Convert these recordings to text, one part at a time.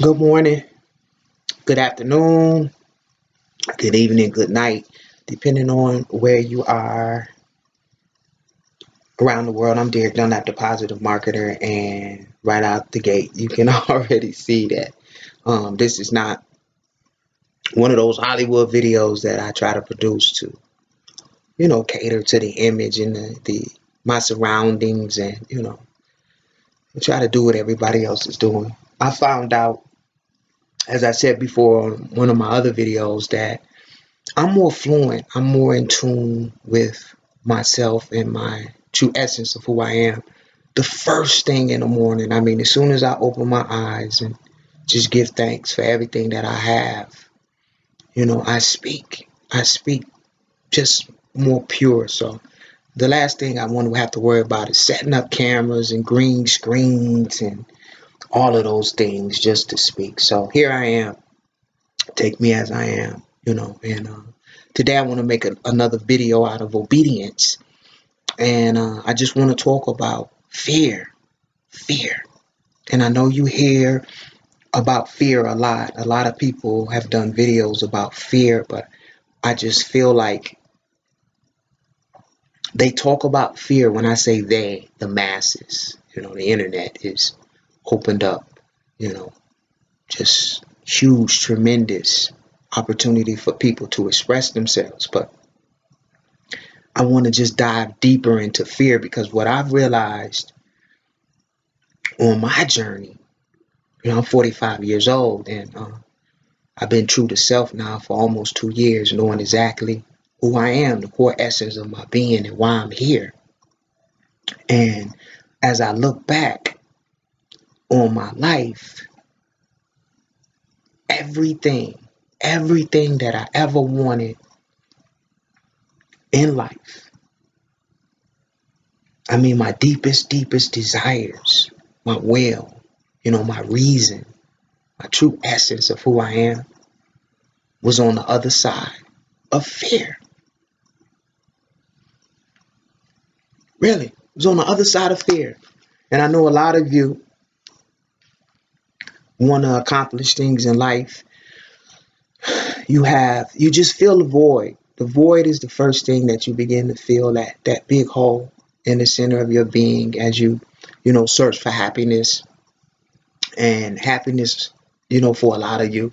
Good morning, good afternoon, good evening, good night, depending on where you are around the world. I'm Derek Dunlap, the positive marketer, and right out the gate, you can already see that this is not one of those Hollywood videos that I try to produce to, cater to the image and the my surroundings, and I try to do what everybody else is doing. I found out, as I said before on one of my other videos, that I'm more fluent. I'm more in tune with myself and my true essence of who I am. The first thing in the morning, I mean, as soon as I open my eyes and just give thanks for everything that I have, I speak. I speak just more pure. So the last thing I want to have to worry about is setting up cameras and green screens and all of those things just to speak. So here I am. Take me as I am, and today I want to make another video out of obedience, and I just want to talk about fear. And I know you hear about fear a lot. A lot of people have done videos about fear, but I just feel like they talk about fear. When I say they, the masses, the internet is opened up, you know just huge, tremendous opportunity for people to express themselves. But I want to just dive deeper into fear, because what I've realized on my journey, I'm 45 years old, and I've been true to self now for almost 2 years, knowing exactly who I am, the core essence of my being, and why I'm here. And as I look back on my life, everything, everything that I ever wanted in life, I mean, my deepest desires, my will, my reason, my true essence of who I am, was on the other side of fear. Really, it was on the other side of fear. And I know a lot of you want to accomplish things in life. You just feel the void. The void is the first thing that you begin to feel, that big hole in the center of your being, as you search for happiness. And happiness, for a lot of you,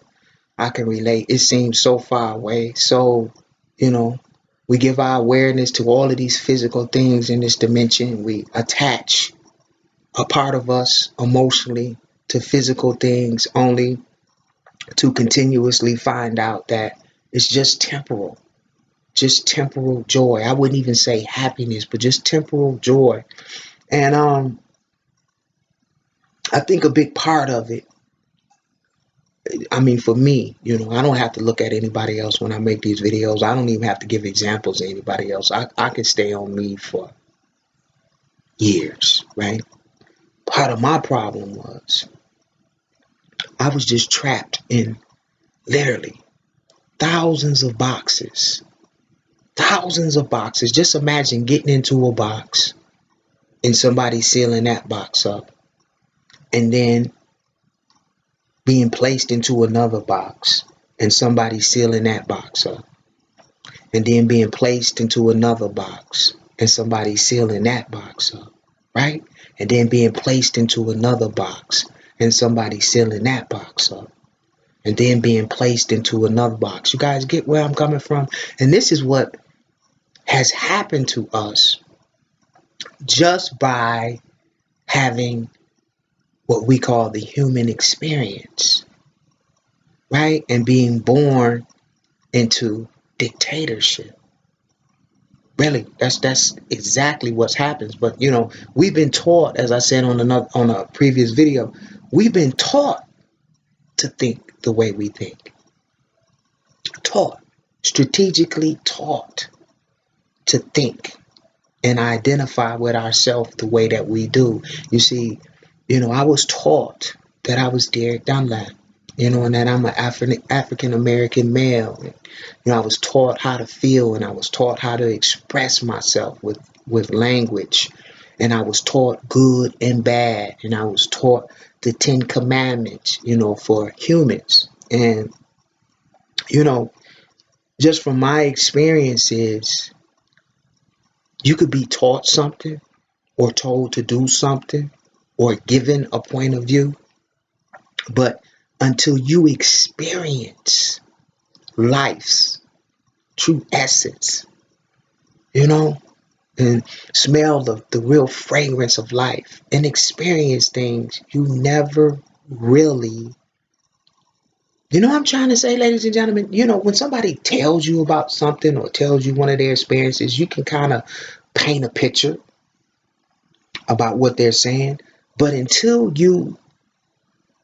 I can relate. It seems so far away. So, you know, we give our awareness to all of these physical things in this dimension. We attach a part of us emotionally to physical things, only to continuously find out that it's just temporal joy. I wouldn't even say happiness, but just temporal joy. And I think a big part of it, I mean, for me, I don't have to look at anybody else when I make these videos. I don't even have to give examples to anybody else. I can stay on me for years, right? Part of my problem was I was just trapped in literally thousands of boxes. Thousands of boxes. Just imagine getting into a box and somebody sealing that box up, and then being placed into another box and somebody sealing that box up, and then being placed into another box and somebody sealing that box up, right? And then being placed into another box and somebody sealing that box up, and then being placed into another box. You guys get where I'm coming from? And this is what has happened to us just by having what we call the human experience, right? And being born into dictatorship. Really, that's exactly what happens. But we've been taught, as I said on a previous video, we've been taught to think the way we think. Taught, strategically taught to think and identify with ourselves the way that we do. You see, I was taught that I was Derek Dunlap, and that I'm an African American male. I was taught how to feel, and I was taught how to express myself with language. And I was taught good and bad. And I was taught the 10 Commandments, for humans. And, just from my experiences, you could be taught something or told to do something or given a point of view. But until you experience life's true essence, and smell the real fragrance of life and experience things you never really, what I'm trying to say, ladies and gentlemen. When somebody tells you about something or tells you one of their experiences, you can kind of paint a picture about what they're saying. But until you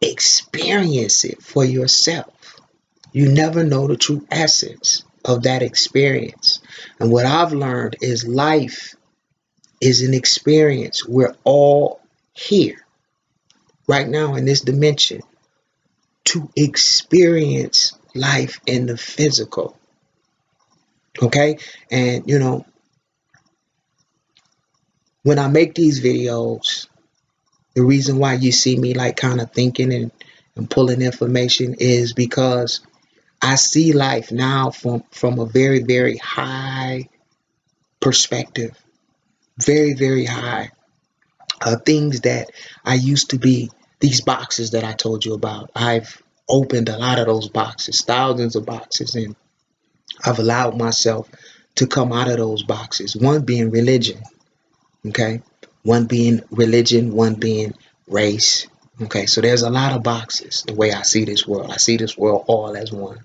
experience it for yourself, you never know the true essence of that experience. And what I've learned is life is an experience. We're all here right now in this dimension to experience life in the physical. Okay? And when I make these videos, the reason why you see me like kind of thinking and pulling information is because I see life now from a very, very high perspective. Very, very high. Things that I used to be, these boxes that I told you about, I've opened a lot of those boxes, thousands of boxes, and I've allowed myself to come out of those boxes. One being religion, okay? One being religion, one being race, okay? So there's a lot of boxes the way I see this world. I see this world all as one.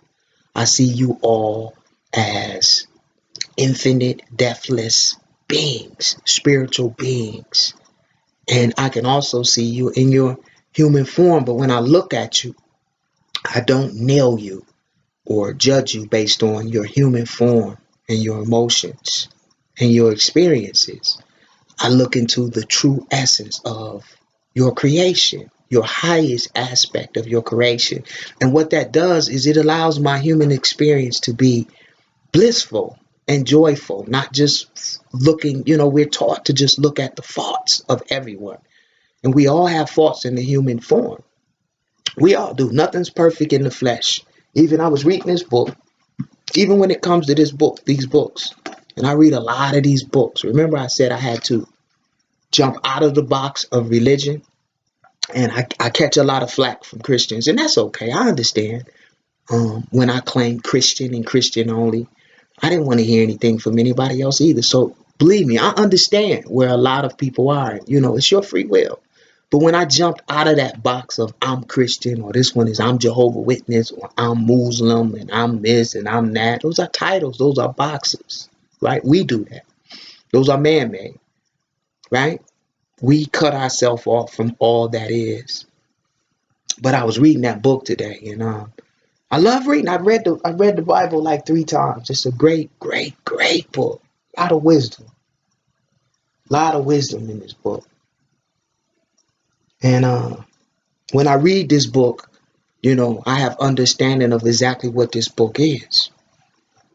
I see you all as infinite, deathless beings, spiritual beings. And I can also see you in your human form. But when I look at you, I don't nail you or judge you based on your human form and your emotions and your experiences. I look into the true essence of your creation, your highest aspect of your creation. And what that does is it allows my human experience to be blissful and joyful, not just looking, we're taught to just look at the faults of everyone. And we all have faults in the human form. We all do. Nothing's perfect in the flesh. Even I was reading this book, even when it comes to this book, these books, and I read a lot of these books. Remember I said I had to jump out of the box of religion, and I catch a lot of flack from Christians, and that's okay. I understand. When I claim Christian and Christian only, I didn't want to hear anything from anybody else either. So believe me, I understand where a lot of people are. It's your free will. But when I jumped out of that box of I'm Christian, or this one is I'm Jehovah Witness, or I'm Muslim, and I'm this and I'm that, those are titles, those are boxes, right? We do that. Those are man-made, right? We cut ourselves off from all that is. But I was reading that book today, and I love reading. I read the Bible like 3 times. It's a great, great, great book. A lot of wisdom. A lot of wisdom in this book. And when I read this book, I have understanding of exactly what this book is.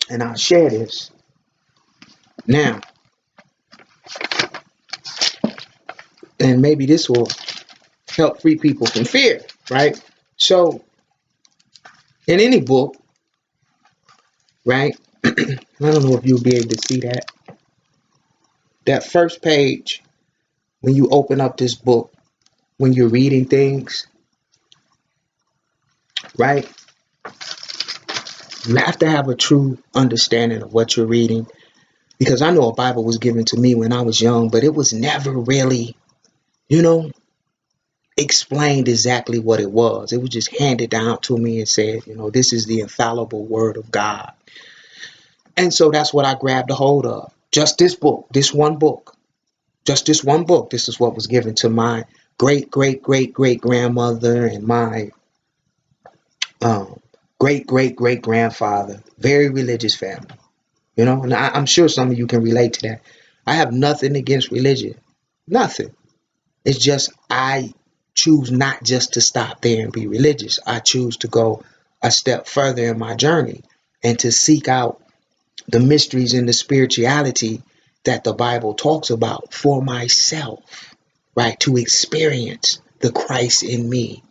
And I'll share this. Now, and maybe this will help free people from fear, right? So, in any book, right? I don't know if you'll be able to see that. That first page, when you open up this book, when you're reading things, right? You have to have a true understanding of what you're reading, because I know a Bible was given to me when I was young, but it was never really, explained exactly what it was. It was just handed down to me and said, this is the infallible word of God. And so that's what I grabbed a hold of. Just this book, this one book, just this one book. This is what was given to my great, great, great, great grandmother and my great, great, great grandfather. Very religious family, and I'm sure some of you can relate to that. I have nothing against religion. Nothing. It's just I choose not just to stop there and be religious. I choose to go a step further in my journey and to seek out the mysteries and the spirituality that the Bible talks about for myself, right? To experience the Christ in me.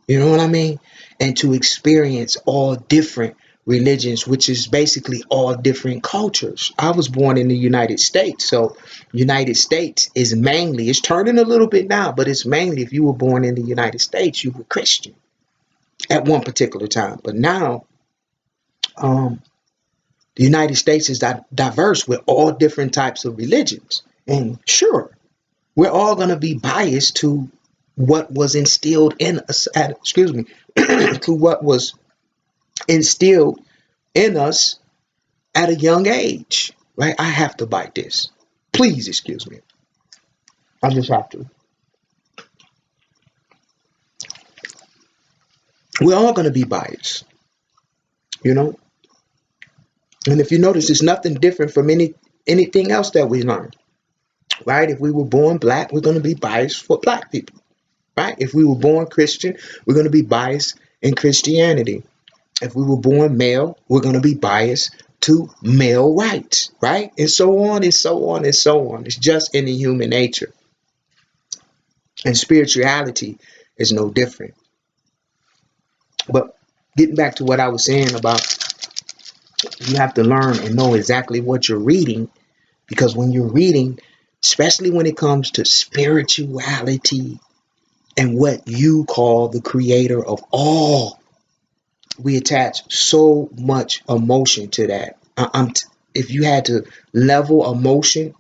You know what I mean? And to experience all different religions, which is basically all different cultures. I was born in the United States. So United States is mainly, it's turning a little bit now, but it's mainly if you were born in the United States, you were Christian at one particular time. But now, the United States is diverse with all different types of religions. And sure, we're all going to be biased to what was instilled in us, to what was instilled in us at a young age, right? I have to bite this. Please excuse me. I just have to. We're all going to be biased, you know? And if you notice, it's nothing different from anything else that we learn, right? If we were born black, we're going to be biased for black people, right? If we were born Christian, we're going to be biased in Christianity. If we were born male, we're going to be biased to male rights, right? And so on and so on and so on. It's just in the human nature. And spirituality is no different. But getting back to what I was saying about you have to learn and know exactly what you're reading, because when you're reading, especially when it comes to spirituality and what you call the creator of all, we attach so much emotion to that. If you had to level emotion,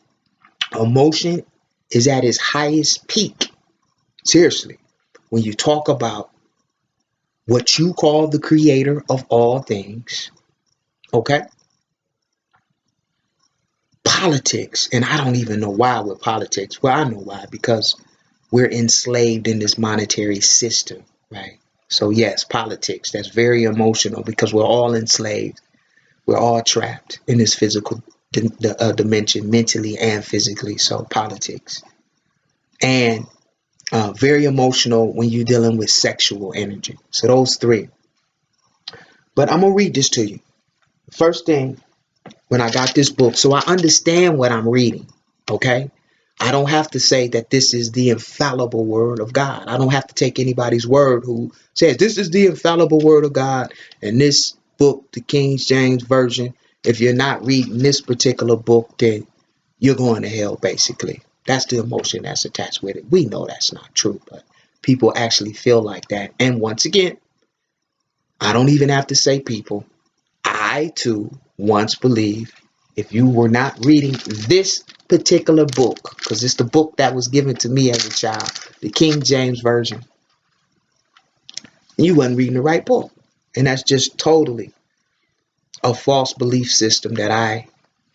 emotion is at its highest peak. Seriously, when you talk about what you call the creator of all things, okay? Politics, and I don't even know why with politics. Well, I know why, because we're enslaved in this monetary system, right? So yes, politics, that's very emotional because we're all enslaved. We're all trapped in this physical dimension, mentally and physically. So politics. And very emotional when you're dealing with sexual energy. So those three. But I'm going to read this to you. First thing, when I got this book, so I understand what I'm reading, okay? I don't have to say that this is the infallible word of God. I don't have to take anybody's word who says this is the infallible word of God. And this book, the King James Version, if you're not reading this particular book, then you're going to hell, basically. That's the emotion that's attached with it. We know that's not true, but people actually feel like that. And once again, I don't even have to say people. I too once believed if you were not reading this particular book, because it's the book that was given to me as a child, the King James Version, you wasn't reading the right book. And that's just totally a false belief system that I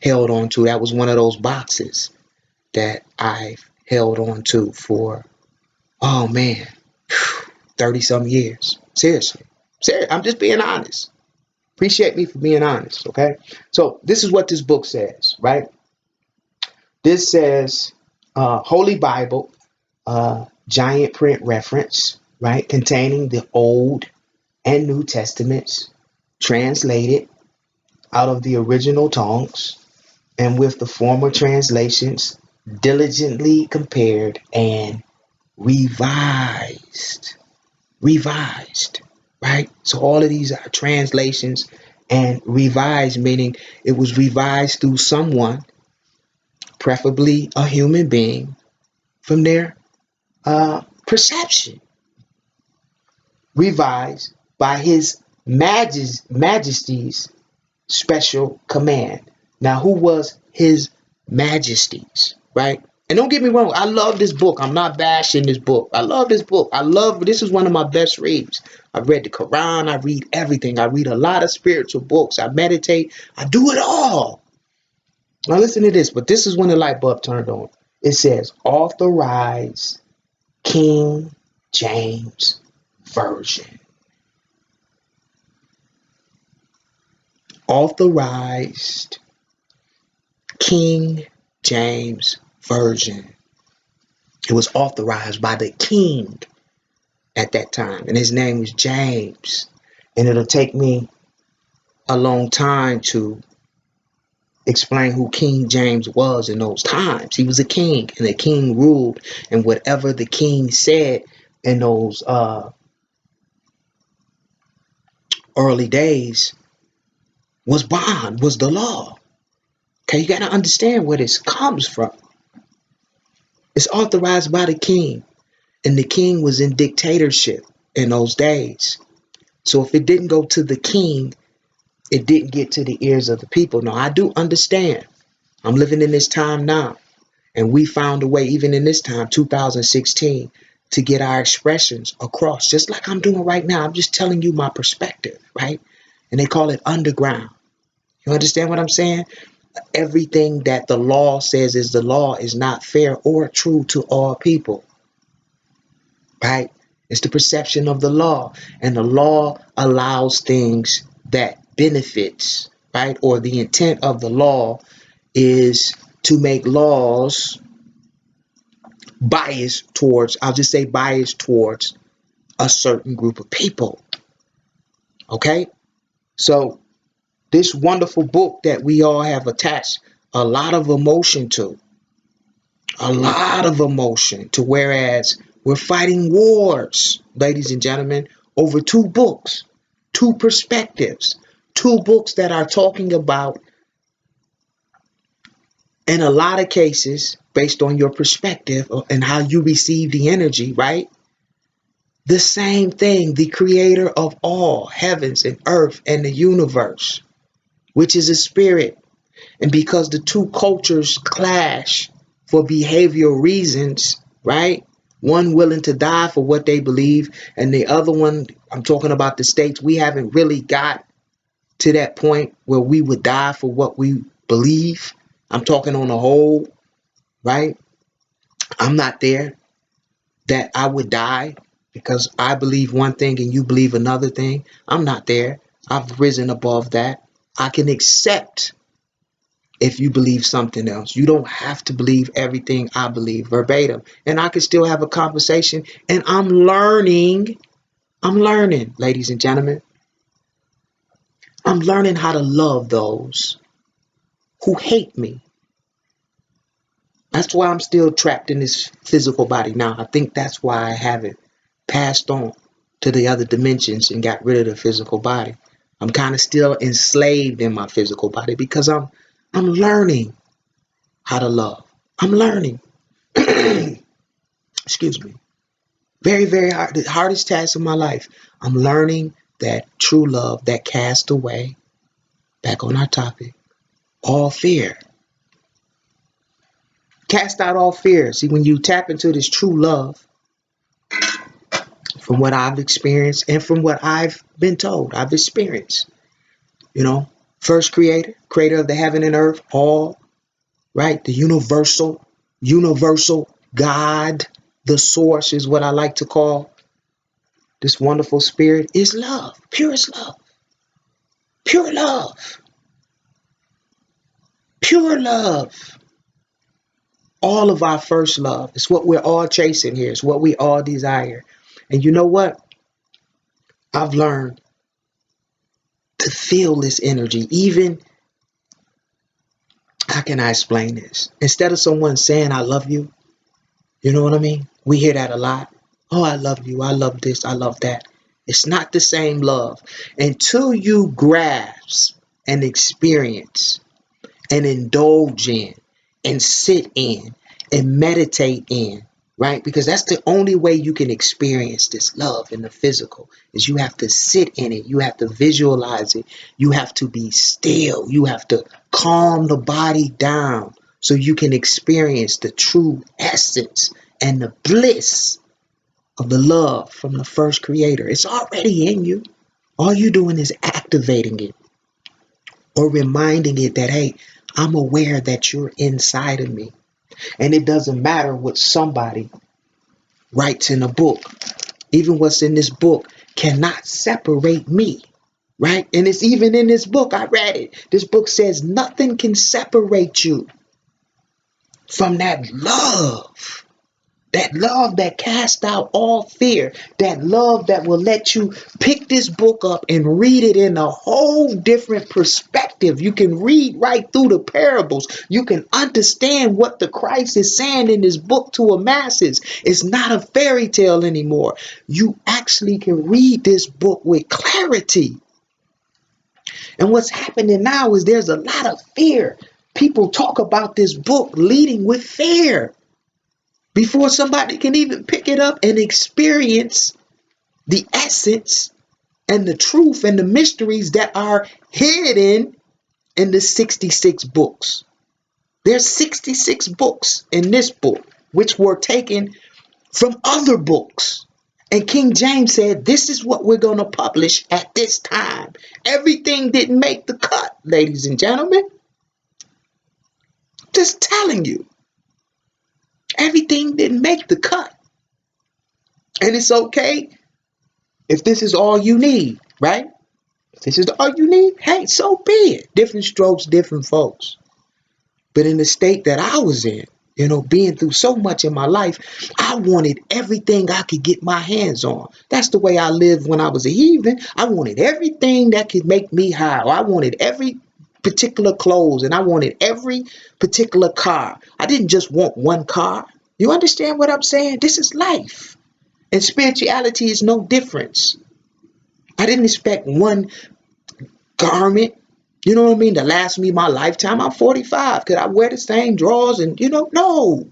held on to. That was one of those boxes that I held on to for, oh man, 30 some years. Seriously. I'm just being honest. Appreciate me for being honest, okay? So this is what this book says, right? This says Holy Bible, giant print reference, right? Containing the Old and New Testaments, translated out of the original tongues, and with the former translations diligently compared and revised. Revised, right? So all of these are translations, and revised meaning it was revised through someone, preferably a human being, from their perception. Revised by His Majesty's special command. Now, who was His Majesty's, right? And don't get me wrong, I love this book. I'm not bashing this book. I love this book. This is one of my best reads. I read the Quran. I read everything. I read a lot of spiritual books. I meditate. I do it all. Now listen to this, but this is when the light bulb turned on. It says, Authorized King James Version. Authorized King James Version. It was authorized by the king at that time, and his name was James. And it'll take me a long time to explain who King James was in those times. He was a king, and the king ruled, and whatever the king said in those early days was bond, was the law. Okay, you got to understand where this comes from. It's authorized by the king, and the king was in dictatorship in those days. So if it didn't go to the king, it didn't get to the ears of the people. Now, I do understand. I'm living in this time now, and we found a way, even in this time, 2016, to get our expressions across, just like I'm doing right now. I'm just telling you my perspective, right? And they call it underground. You understand what I'm saying? Everything that the law says is the law is not fair or true to all people, right? It's the perception of the law, and the law allows things that benefits, right? Or the intent of the law is to make laws biased towards, I'll just say biased towards a certain group of people. Okay? So this wonderful book that we all have attached a lot of emotion to, whereas we're fighting wars, ladies and gentlemen, over two books, two perspectives, two books that are talking about, in a lot of cases, based on your perspective and how you receive the energy, right? The same thing, the creator of all heavens and earth and the universe, which is a spirit. And because the two cultures clash for behavioral reasons, right? One willing to die for what they believe, and the other one, I'm talking about the states, we haven't really got to that point where we would die for what we believe. I'm talking on the whole, right? I'm not there that I would die because I believe one thing and you believe another thing. I'm not there. I've risen above that. I can accept if you believe something else. You don't have to believe everything I believe verbatim. And I can still have a conversation. And I'm learning, ladies and gentlemen. I'm learning how to love those who hate me. That's why I'm still trapped in this physical body now. I think that's why I haven't passed on to the other dimensions and got rid of the physical body. I'm kind of still enslaved in my physical body because I'm learning how to love. I'm learning. Excuse me. Very, very hard. The hardest task of my life. I'm learning that true love that casts away, back on our topic, all fear. Cast out all fear. See, when you tap into this true love, from what I've experienced and from what I've been told, I've experienced, first creator of the heaven and earth, all, right? The universal God, the source is what I like to call this wonderful spirit, is love, purest love, pure love, pure love. All of our first love. It's what we're all chasing here. It's what we all desire. And you know what? I've learned to feel this energy. Even, how can I explain this? Instead of someone saying, I love you, you know what I mean? We hear that a lot. Oh, I love you. I love this. I love that. It's not the same love. Until you grasp and experience and indulge in and sit in and meditate in, right? Because that's the only way you can experience this love in the physical, is you have to sit in it. You have to visualize it. You have to be still. You have to calm the body down so you can experience the true essence and the bliss of the love from the first creator. It's already in you. All you're doing is activating it or reminding it that, hey, I'm aware that you're inside of me. And it doesn't matter what somebody writes in a book. Even what's in this book cannot separate me, right? And it's even in this book. I read it. This book says nothing can separate you from that love That love that casts out all fear. That love that will let you pick this book up and read it in a whole different perspective. You can read right through the parables. You can understand what the Christ is saying in this book to a masses. It's not a fairy tale anymore. You actually can read this book with clarity. And what's happening now is there's a lot of fear. People talk about this book leading with fear before somebody can even pick it up and experience the essence and the truth and the mysteries that are hidden in the 66 books. There's 66 books in this book, which were taken from other books. And King James said, this is what we're going to publish at this time. Everything didn't make the cut, ladies and gentlemen. Just telling you. Everything didn't make the cut. And it's okay if this is all you need, right? If this is all you need, hey, so be it. Different strokes, different folks. But in the state that I was in, being through so much in my life, I wanted everything I could get my hands on. That's the way I lived when I was a heathen. I wanted everything that could make me high. I wanted every particular clothes, and I wanted every particular car. I didn't just want one car. You understand what I'm saying? This is life. And spirituality is no difference. I didn't expect one garment, you know what I mean, to last me my lifetime. I'm 45. Could I wear the same drawers? And, no.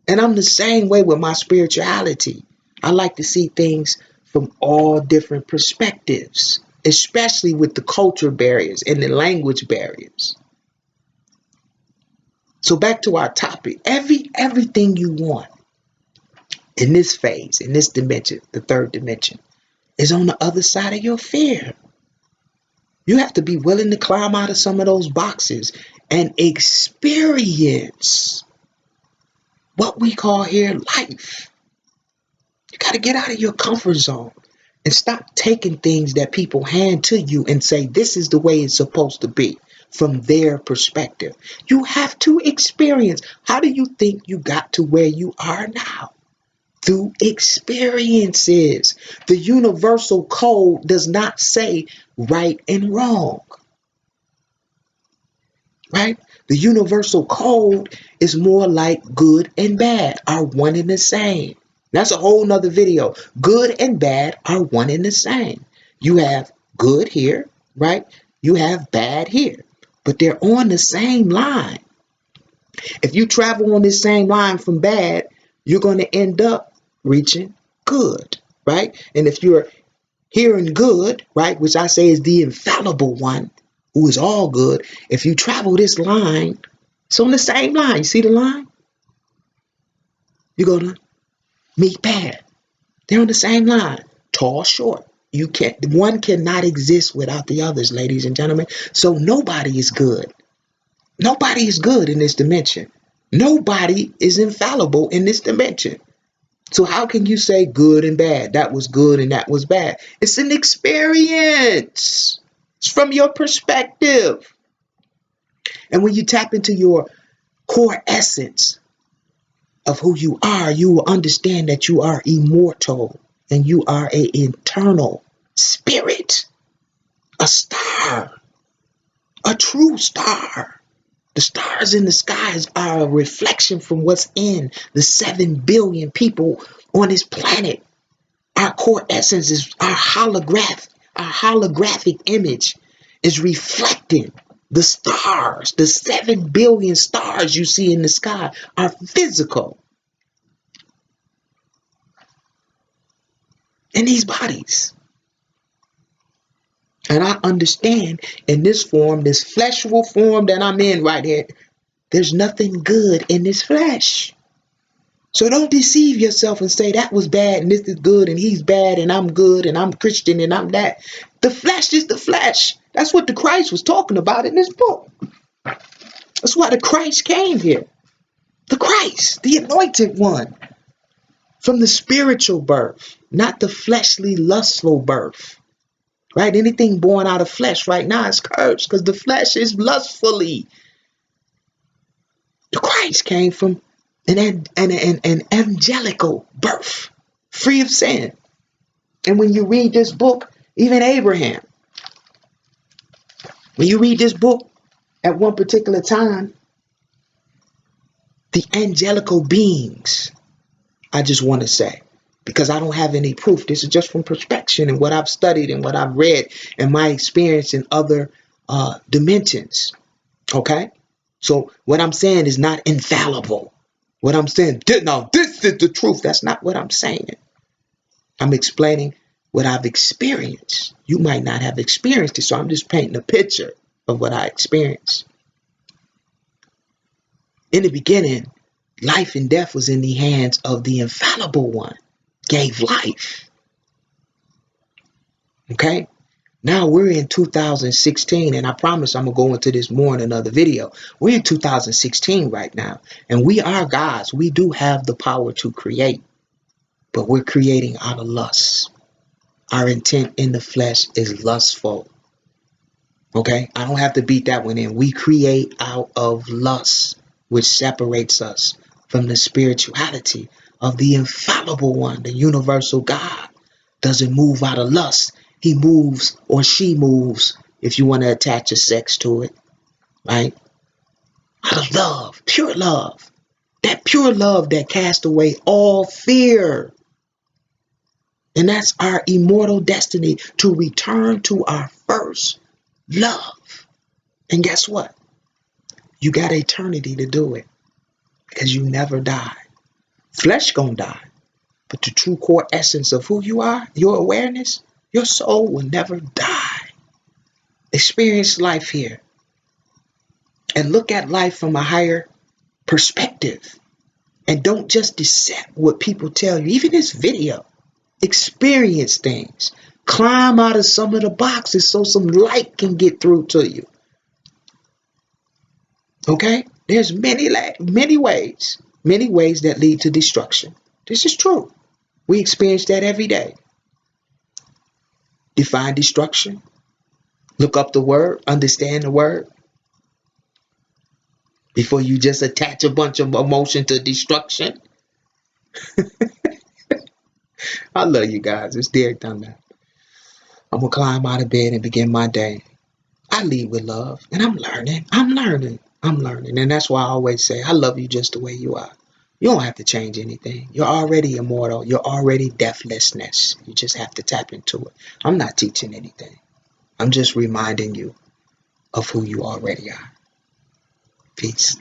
And I'm the same way with my spirituality. I like to see things from all different perspectives, especially with the culture barriers and the language barriers. So back to our topic. Everything you want in this phase, in this dimension, the third dimension, is on the other side of your fear. You have to be willing to climb out of some of those boxes and experience what we call here life. You got to get out of your comfort zone and stop taking things that people hand to you and say, this is the way it's supposed to be from their perspective. You have to experience. How do you think you got to where you are now? Through experiences. The universal code does not say right and wrong. Right? The universal code is more like good and bad are one and the same. That's a whole nother video. Good and bad are one and the same. You have good here, right? You have bad here, but they're on the same line. If you travel on this same line from bad, you're going to end up reaching good, right? And if you're hearing good, right, which I say is the infallible one, who is all good, if you travel this line, it's on the same line. You see the line? You're going to meet bad. They're on the same line. Tall, short. One cannot exist without the others, ladies and gentlemen. So nobody is good. Nobody is good in this dimension. Nobody is infallible in this dimension. So how can you say good and bad? That was good and that was bad. It's an experience. It's from your perspective. And when you tap into your core essence of who you will understand that you are immortal and you are an eternal spirit, a star, a true star. The stars in the skies are a reflection from what's in the 7 billion people on this planet. Our core essence is our holographic image is reflecting the stars. The 7 billion stars you see in the sky are physical in these bodies. And I understand in this form, this fleshful form that I'm in right here, there's nothing good in this flesh. So don't deceive yourself and say that was bad and this is good and he's bad and I'm good and I'm Christian and I'm that. The flesh is the flesh. That's what the Christ was talking about in this book. That's why the Christ came here. The Christ, the anointed one. From the spiritual birth, not the fleshly, lustful birth. Right? Anything born out of flesh right now is cursed because the flesh is lustfully. The Christ came from an angelical birth, free of sin. And when you read this book, even Abraham, when you read this book at one particular time, the angelical beings, I just want to say, because I don't have any proof. This is just from perspective and what I've studied and what I've read and my experience in other dimensions. Okay? So what I'm saying is not infallible. What I'm saying, now this is the truth. That's not what I'm saying. I'm explaining what I've experienced. You might not have experienced it, so I'm just painting a picture of what I experienced. In the beginning, life and death was in the hands of the infallible one, gave life. Okay? Now we're in 2016, and I promise I'm going to go into this more in another video. We're in 2016 right now, and we are gods. We do have the power to create, but we're creating out of lust. Our intent in the flesh is lustful. Okay? I don't have to beat that one in. We create out of lust, which separates us from the spirituality of the infallible one, the universal God. Doesn't move out of lust. He moves, or she moves, if you want to attach a sex to it, right? Out of love, pure love. That pure love that casts away all fear. And that's our immortal destiny, to return to our first love. And guess what? You got eternity to do it, because you never die. Flesh gonna die, but the true core essence of who you are, your awareness, your soul will never die. Experience life here and look at life from a higher perspective, and don't just accept what people tell you. Even this video, experience things, climb out of some of the boxes so some light can get through to you. Okay? There's many ways that lead to destruction. This is true. We experience that every day. Define destruction. Look up the word, understand the word, before you just attach a bunch of emotion to destruction. I love you guys. It's Derek Thunder. I'm going to climb out of bed and begin my day. I lead with love, and I'm learning. And that's why I always say, I love you just the way you are. You don't have to change anything. You're already immortal. You're already deathlessness. You just have to tap into it. I'm not teaching anything. I'm just reminding you of who you already are. Peace.